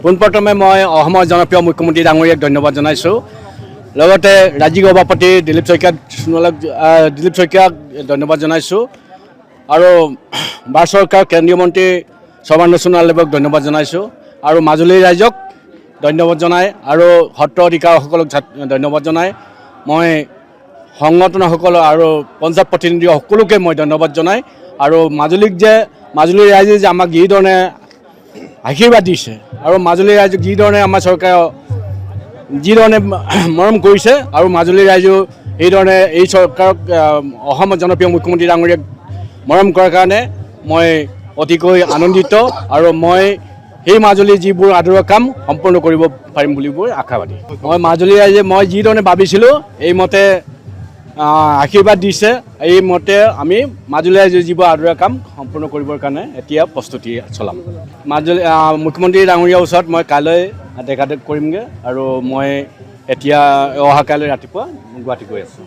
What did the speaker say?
পোনপ্ৰথমে মই অসমৰ জনপ্ৰিয় মুখ্যমন্ত্ৰী ডাঙৰীয়াক ধন্যবাদ জনাইছোঁ। লগতে ৰাজ্যিক সভাপতি দিলীপ শইকীয়াক ধন্যবাদ জনাইছোঁ আৰু ভাৰত চৰকাৰৰ কেন্দ্ৰীয় মন্ত্ৰী সৰ্বানন্দ সোণোৱালদেৱক ধন্যবাদ জনাইছোঁ আৰু মাজুলীৰ ৰাইজক ধন্যবাদ জনাই আৰু সত্ৰ অধিকাৰসকলক ধন্যবাদ জনাই মই সংগঠনসকল আৰু পঞ্চায়ত প্ৰতিনিধি সকলোকে মই ধন্যবাদ জনাই আৰু মাজুলীৰ ৰাইজে যে আমাক যিধৰণে আশীৰ্বাদ দিছে আৰু মাজুলীৰ ৰাইজক যিধৰণে আমাৰ চৰকাৰে যিধৰণে মৰম কৰিছে আৰু মাজুলীৰ ৰাইজেও সেইধৰণে এই চৰকাৰক অসমৰ জনপ্ৰিয় মুখ্যমন্ত্ৰী ডাঙৰীয়াক মৰম কৰাৰ কাৰণে মই অতিকৈ আনন্দিত আৰু মই সেই মাজুলীৰ যিবোৰ আদৰৰ কাম সম্পূৰ্ণ কৰিব পাৰিম বুলি আশাবাদী। মই মাজুলীৰ ৰাইজে মই যিধৰণে ভাবিছিলোঁ এইমতে আশীৰ্বাদ দিছে, এইমতে আমি মাজুলীৰ ৰাইজে যিবোৰ আদৰৰ কাম সম্পূৰ্ণ কৰিবৰ কাৰণে এতিয়া প্ৰস্তুতি চলাম। মাজুলী মুখ্যমন্ত্ৰী ডাঙৰীয়াৰ ওচৰত মই কাইলৈ দেখা কৰিমগৈ আৰু মই এতিয়া অহা কাইলৈ ৰাতিপুৱা গুৱাহাটী গৈ আছোঁ।